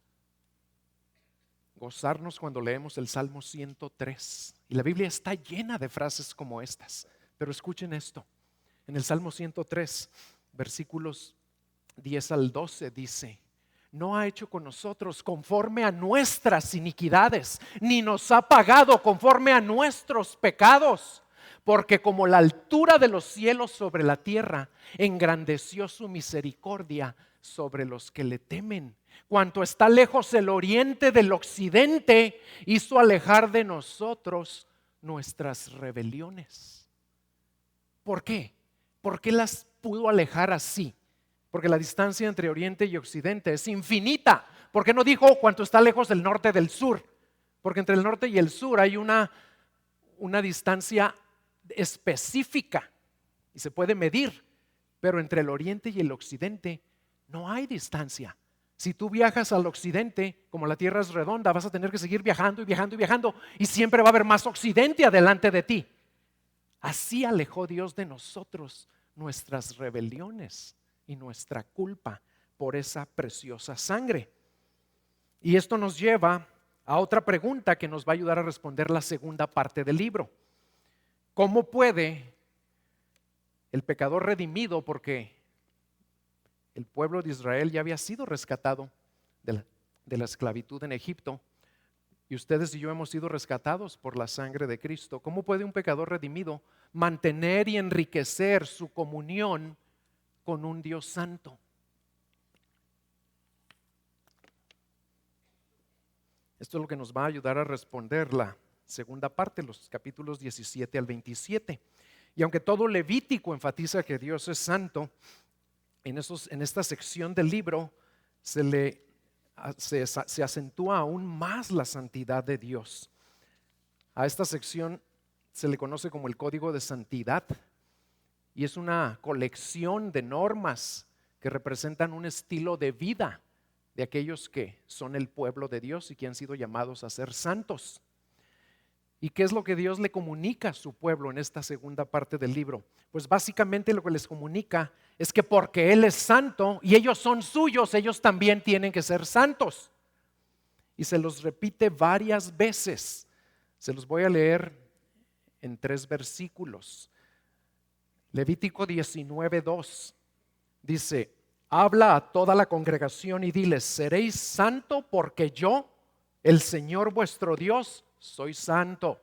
gozarnos cuando leemos el Salmo 103. Y la Biblia está llena de frases como estas. Pero escuchen esto. En el Salmo 103, versículos 10 al 12 dice: no ha hecho con nosotros conforme a nuestras iniquidades, ni nos ha pagado conforme a nuestros pecados. Porque como la altura de los cielos sobre la tierra, engrandeció su misericordia sobre los que le temen. Cuanto está lejos el oriente del occidente, hizo alejar de nosotros nuestras rebeliones. ¿Por qué? ¿Por qué las pudo alejar así? Porque la distancia entre oriente y occidente es infinita. ¿Por qué no dijo cuánto está lejos el norte del sur? Porque entre el norte y el sur hay una distancia específica y se puede medir, pero entre el oriente y el occidente no hay distancia. Si tú viajas al occidente, como la tierra es redonda, vas a tener que seguir viajando y viajando y viajando, y siempre va a haber más occidente adelante de ti. Así alejó Dios de nosotros nuestras rebeliones y nuestra culpa por esa preciosa sangre. Y esto nos lleva a otra pregunta que nos va a ayudar a responder la segunda parte del libro. ¿Cómo puede el pecador redimido, porque el pueblo de Israel ya había sido rescatado de la esclavitud en Egipto, y ustedes y yo hemos sido rescatados por la sangre de Cristo? ¿Cómo puede un pecador redimido mantener y enriquecer su comunión con un Dios santo? Esto es lo que nos va a ayudar a responder la segunda parte, los capítulos 17 al 27. Y aunque todo Levítico enfatiza que Dios es santo, en esta sección del libro se acentúa aún más la santidad de Dios. A esta sección se le conoce como el Código de Santidad, y es una colección de normas que representan un estilo de vida de aquellos que son el pueblo de Dios y que han sido llamados a ser santos. ¿Y qué es lo que Dios le comunica a su pueblo en esta segunda parte del libro? Pues básicamente lo que les comunica es que porque Él es santo y ellos son suyos, ellos también tienen que ser santos. Y se los repite varias veces. Se los voy a leer en 3 versículos. Levítico 19:2 dice: habla a toda la congregación y diles: seréis santo porque yo, el Señor vuestro Dios, soy santo.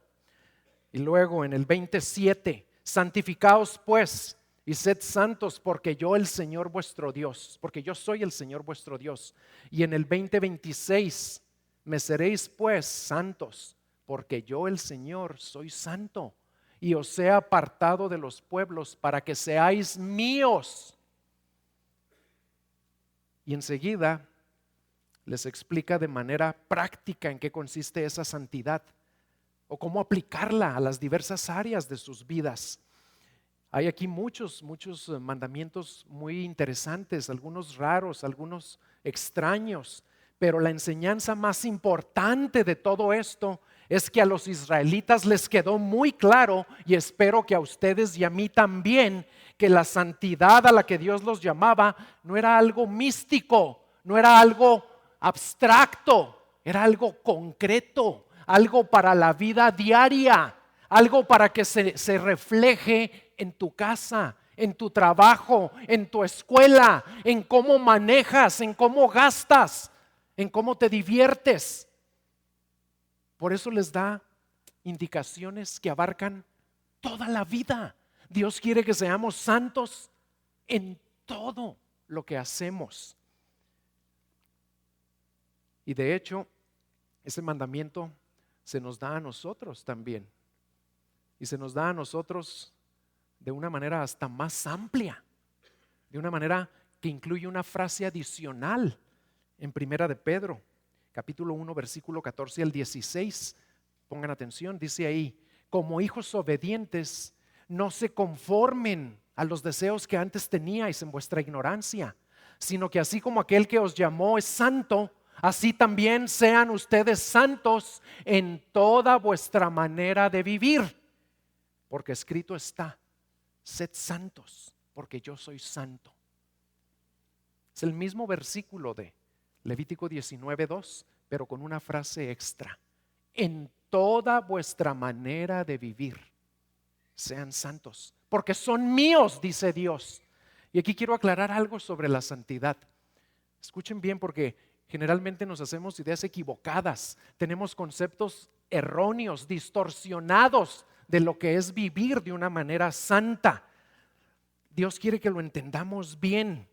Y luego en el 27, santificaos pues y sed santos porque yo, el Señor vuestro Dios, porque yo soy el Señor vuestro Dios. Y en el 20:26, me seréis pues santos porque yo, el Señor, soy santo y os he apartado de los pueblos para que seáis míos. Y enseguida les explica de manera práctica en qué consiste esa santidad o cómo aplicarla a las diversas áreas de sus vidas. Hay aquí muchos mandamientos muy interesantes, algunos raros, algunos extraños, pero la enseñanza más importante de todo esto es que a los israelitas les quedó muy claro, y espero que a ustedes y a mí también, que la santidad a la que Dios los llamaba no era algo místico, no era algo abstracto, era algo concreto, algo para la vida diaria, algo para que se refleje en tu casa, en tu trabajo, en tu escuela, en cómo manejas, en cómo gastas, en cómo te diviertes. Por eso les da indicaciones que abarcan toda la vida. Dios quiere que seamos santos en todo lo que hacemos. Y de hecho, ese mandamiento se nos da a nosotros también. Y se nos da a nosotros de una manera hasta más amplia, de una manera que incluye una frase adicional en Primera de Pedro, capítulo 1, versículo 14 al 16. Pongan atención, dice ahí: como hijos obedientes, no se conformen a los deseos que antes teníais en vuestra ignorancia, sino que así como aquel que os llamó es santo, así también sean ustedes santos en toda vuestra manera de vivir. Porque escrito está: sed santos, porque yo soy santo. Es el mismo versículo de Levítico 19:2, pero con una frase extra: en toda vuestra manera de vivir, sean santos, porque son míos, dice Dios. Y aquí quiero aclarar algo sobre la santidad. Escuchen bien porque generalmente nos hacemos ideas equivocadas, tenemos conceptos erróneos, distorsionados de lo que es vivir de una manera santa. Dios quiere que lo entendamos bien.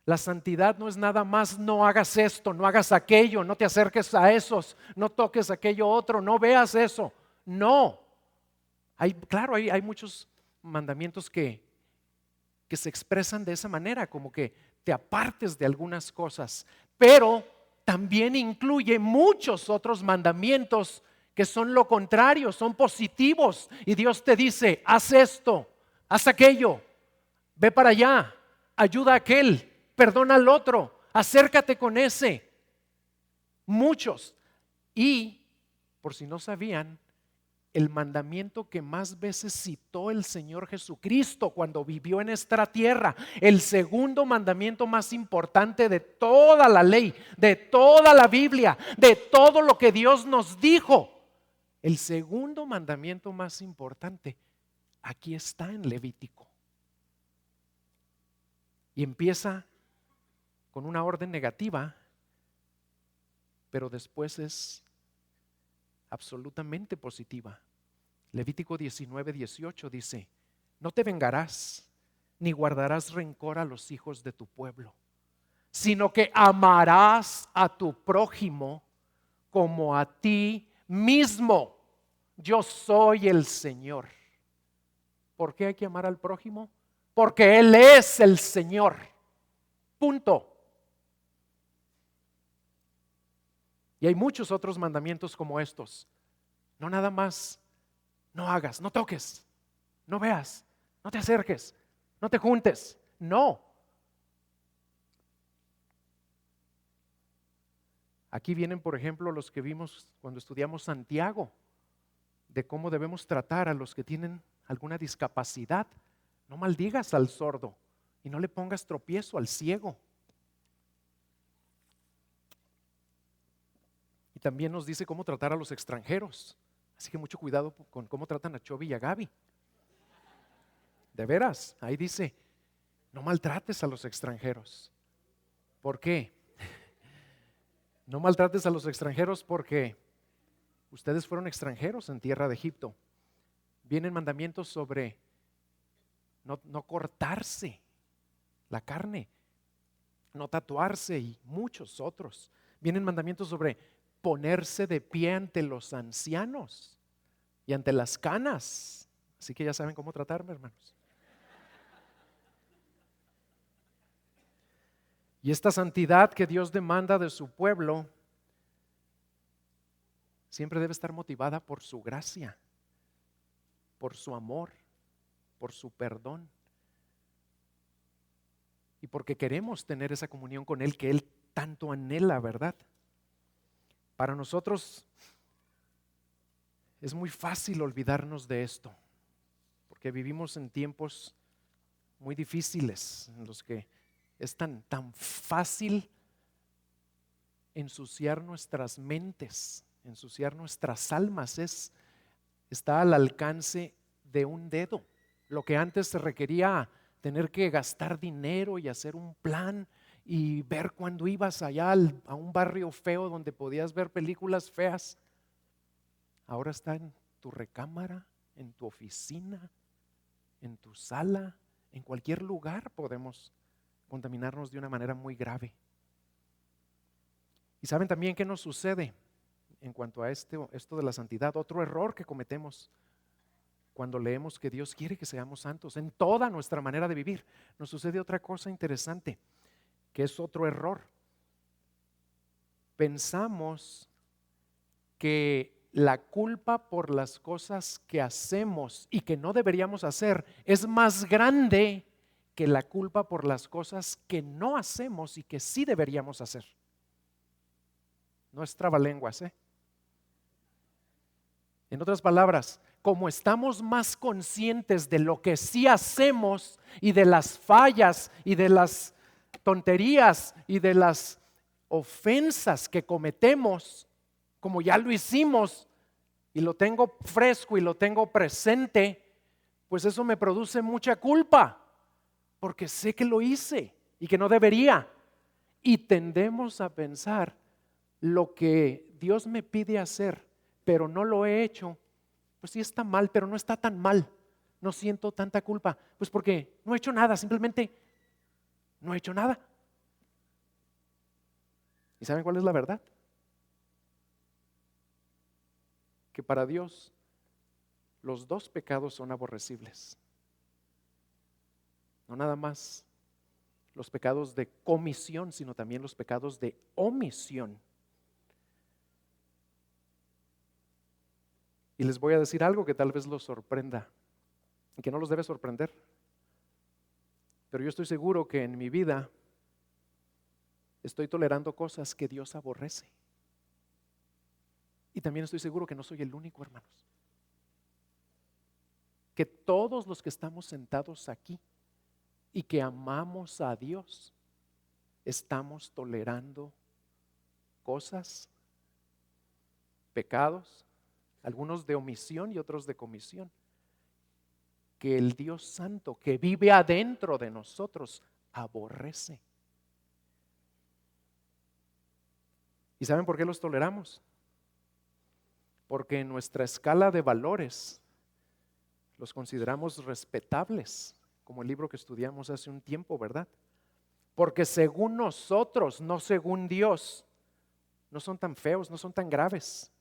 La santidad no es nada más no hagas esto, no hagas aquello, no te acerques a esos, no toques aquello otro, no veas eso. No. Claro, hay muchos mandamientos que se expresan de esa manera, como que te apartes de algunas cosas, pero también incluye muchos otros mandamientos que son lo contrario, son positivos, y Dios te dice, haz esto, haz aquello, ve para allá, ayuda a aquel, perdona al otro, acércate con ese. Muchos. Y, por si no sabían, el mandamiento que más veces citó el Señor Jesucristo cuando vivió en esta tierra, el segundo mandamiento más importante de toda la ley, de toda la Biblia, de todo lo que Dios nos dijo, el segundo mandamiento más importante, aquí está en Levítico. Y empieza con una orden negativa, pero después es absolutamente positiva. Levítico 19:18 dice, no te vengarás ni guardarás rencor a los hijos de tu pueblo, sino que amarás a tu prójimo como a ti mismo. Yo soy el Señor. ¿Por qué hay que amar al prójimo? Porque Él es el Señor. Punto. Y hay muchos otros mandamientos como estos. No nada más, no hagas, no toques, no veas, no te acerques, no te juntes. No. Aquí vienen, por ejemplo, los que vimos cuando estudiamos Santiago, de cómo debemos tratar a los que tienen alguna discapacidad. No maldigas al sordo y no le pongas tropiezo al ciego. Y también nos dice cómo tratar a los extranjeros. Así que mucho cuidado con cómo tratan a Chobi y a Gaby. De veras, ahí dice, no maltrates a los extranjeros. ¿Por qué? No maltrates a los extranjeros porque ustedes fueron extranjeros en tierra de Egipto. Vienen mandamientos sobre no cortarse la carne, no tatuarse y muchos otros. Vienen mandamientos sobre ponerse de pie ante los ancianos y ante las canas. Así que ya saben cómo tratarme, hermanos. Y esta santidad que Dios demanda de su pueblo siempre debe estar motivada por su gracia, por su amor, por su perdón y porque queremos tener esa comunión con Él que Él tanto anhela, ¿verdad? Para nosotros es muy fácil olvidarnos de esto, porque vivimos en tiempos muy difíciles en los que es tan fácil ensuciar nuestras mentes, ensuciar nuestras almas. Está al alcance de un dedo. Lo que antes se requería tener que gastar dinero y hacer un plan y ver cuando ibas allá a un barrio feo donde podías ver películas feas, ahora está en tu recámara, en tu oficina, en tu sala, en cualquier lugar podemos contaminarnos de una manera muy grave. Y saben también qué nos sucede en cuanto a esto de la santidad. Otro error que cometemos cuando leemos que Dios quiere que seamos santos en toda nuestra manera de vivir, nos sucede otra cosa interesante, que es otro error. Pensamos que la culpa por las cosas que hacemos y que no deberíamos hacer es más grande que la culpa por las cosas que no hacemos y que sí deberíamos hacer. No es trabalenguas, ¿eh? En otras palabras, como estamos más conscientes de lo que sí hacemos y de las fallas y de las tonterías y de las ofensas que cometemos, como ya lo hicimos y lo tengo fresco y lo tengo presente, pues eso me produce mucha culpa, porque sé que lo hice y que no debería. Y tendemos a pensar lo que Dios me pide hacer, pero no lo he hecho, pues sí está mal, pero no está tan mal. No siento tanta culpa, pues porque no he hecho nada, simplemente no he hecho nada. ¿Y saben cuál es la verdad? Que para Dios los dos pecados son aborrecibles. No nada más los pecados de comisión, sino también los pecados de omisión. Y les voy a decir algo que tal vez los sorprenda, y que no los debe sorprender. Pero yo estoy seguro que en mi vida estoy tolerando cosas que Dios aborrece. Y también estoy seguro que no soy el único, hermanos. Que todos los que estamos sentados aquí y que amamos a Dios, estamos tolerando cosas, pecados, algunos de omisión y otros de comisión, que el Dios Santo que vive adentro de nosotros aborrece. ¿Y saben por qué los toleramos? Porque en nuestra escala de valores los consideramos respetables, como el libro que estudiamos hace un tiempo, ¿verdad? Porque según nosotros, no según Dios, no son tan feos, no son tan graves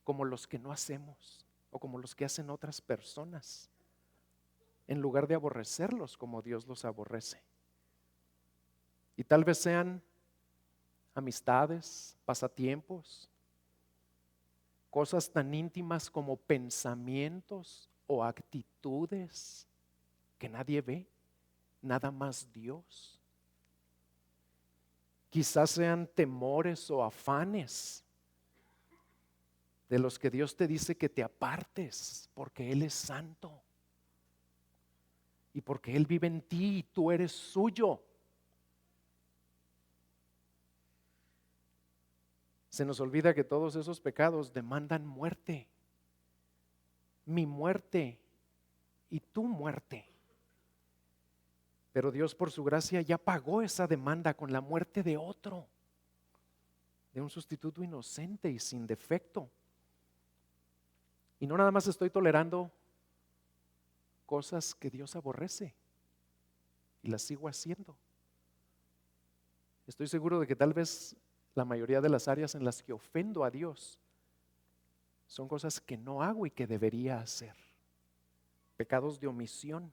como los que no hacemos o como los que hacen otras personas, en lugar de aborrecerlos como Dios los aborrece. Y tal vez sean amistades, pasatiempos, cosas tan íntimas como pensamientos o actitudes que nadie ve, nada más Dios. Quizás sean temores o afanes de los que Dios te dice que te apartes porque Él es santo y porque Él vive en ti y tú eres suyo. Se nos olvida que todos esos pecados demandan muerte, mi muerte y tu muerte. Pero Dios por su gracia ya pagó esa demanda con la muerte de otro, de un sustituto inocente y sin defecto. Y no nada más estoy tolerando cosas que Dios aborrece y las sigo haciendo. Estoy seguro de que tal vez la mayoría de las áreas en las que ofendo a Dios son cosas que no hago y que debería hacer. Pecados de omisión,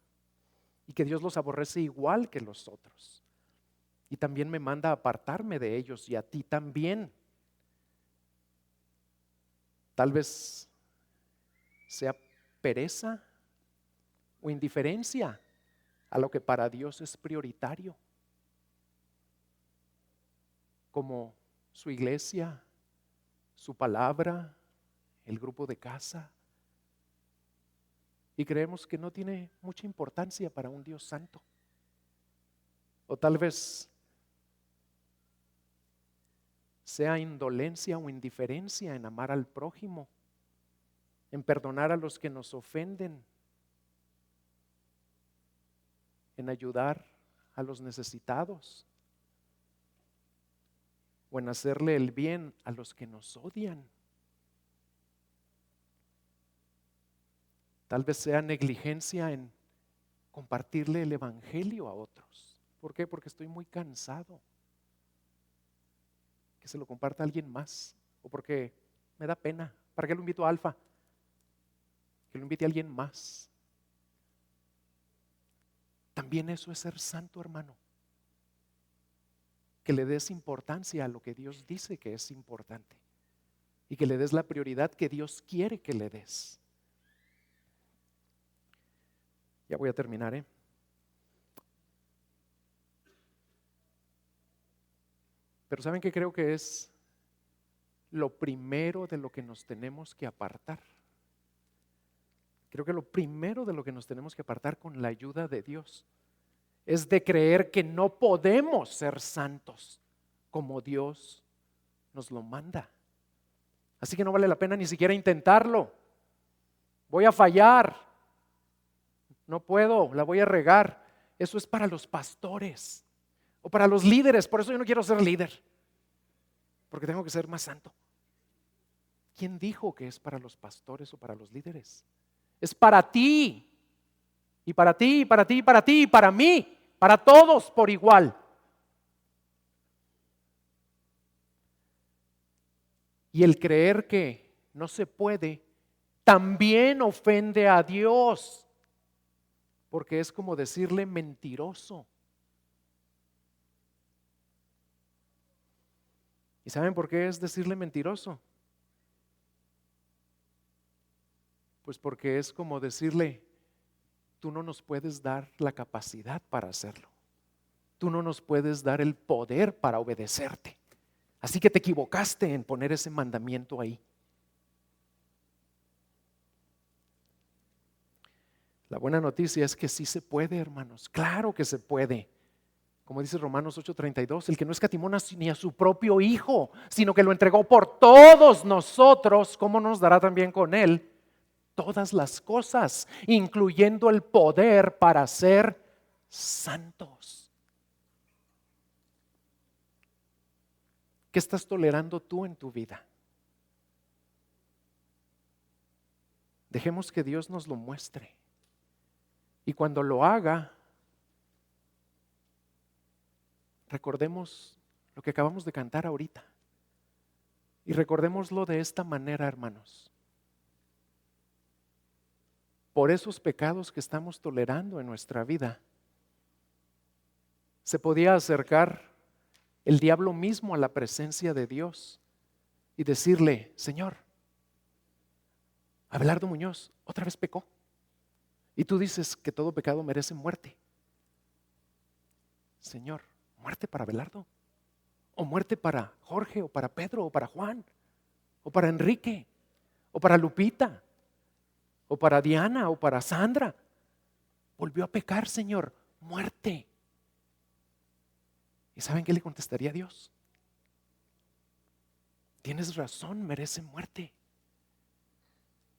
y que Dios los aborrece igual que los otros. Y también me manda a apartarme de ellos y a ti también. Tal vez sea pereza o indiferencia a lo que para Dios es prioritario, como su iglesia, su palabra, el grupo de casa. Y creemos que no tiene mucha importancia para un Dios santo. O tal vez sea indolencia o indiferencia en amar al prójimo, en perdonar a los que nos ofenden, en ayudar a los necesitados, o en hacerle el bien a los que nos odian. Tal vez sea negligencia en compartirle el evangelio a otros. ¿Por qué? Porque estoy muy cansado. Que se lo comparta a alguien más. O porque me da pena. ¿Para qué lo invito a Alfa? Que lo invite a alguien más. También eso es ser santo, hermano. Que le des importancia a lo que Dios dice que es importante. Y que le des la prioridad que Dios quiere que le des. Ya voy a terminar, Pero ¿saben qué creo que es lo primero de lo que nos tenemos que apartar? Creo que lo primero de lo que nos tenemos que apartar con la ayuda de Dios es de creer que no podemos ser santos como Dios nos lo manda. Así que no vale la pena ni siquiera intentarlo. Voy a fallar. No puedo, la voy a regar. Eso es para los pastores O para los líderes, por eso yo no quiero ser líder, porque tengo que ser más santo. ¿Quién dijo que es para los pastores o para los líderes? Es para ti, y para ti, y para ti, y para ti, y para mí, para todos por igual. Y el creer que no se puede también ofende a Dios, porque es como decirle mentiroso. ¿Y saben por qué es decirle mentiroso? Pues porque es como decirle, tú no nos puedes dar la capacidad para hacerlo. Tú no nos puedes dar el poder para obedecerte. Así que te equivocaste en poner ese mandamiento ahí. La buena noticia es que sí se puede, hermanos. Claro que se puede. Como dice Romanos 8:32, el que no escatimó ni a su propio Hijo, sino que lo entregó por todos nosotros, ¿cómo nos dará también con Él todas las cosas, incluyendo el poder para ser santos? ¿Qué estás tolerando tú en tu vida? Dejemos que Dios nos lo muestre. Y cuando lo haga, recordemos lo que acabamos de cantar ahorita. Y recordémoslo de esta manera, hermanos. Por esos pecados que estamos tolerando en nuestra vida, se podía acercar el diablo mismo a la presencia de Dios y decirle, Señor, Abelardo Muñoz otra vez pecó. Y tú dices que todo pecado merece muerte. Señor, muerte para Abelardo, o muerte para Jorge, o para Pedro, o para Juan, o para Enrique, o para Lupita, o para Diana, o para Sandra. Volvió a pecar, Señor, muerte. ¿Y saben qué le contestaría a Dios? Tienes razón, merece muerte.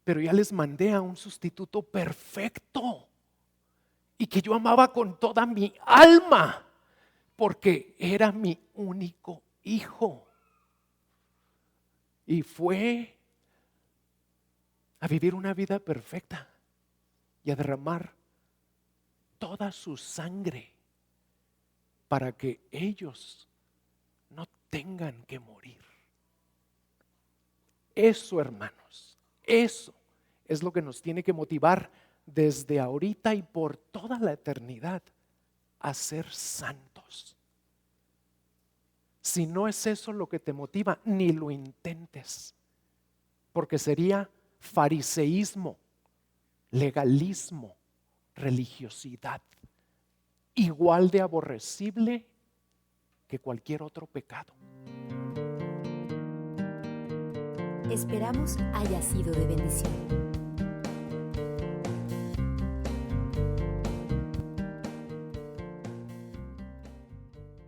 Pero ya les mandé a un sustituto perfecto y que yo amaba con toda mi alma, porque era mi único hijo. Y fue a vivir una vida perfecta y a derramar toda su sangre para que ellos no tengan que morir. Eso, hermanos, eso es lo que nos tiene que motivar desde ahorita y por toda la eternidad a ser santos. Si no es eso lo que te motiva, ni lo intentes, porque sería fariseísmo, legalismo, religiosidad, igual de aborrecible que cualquier otro pecado.
Esperamos haya sido de bendición.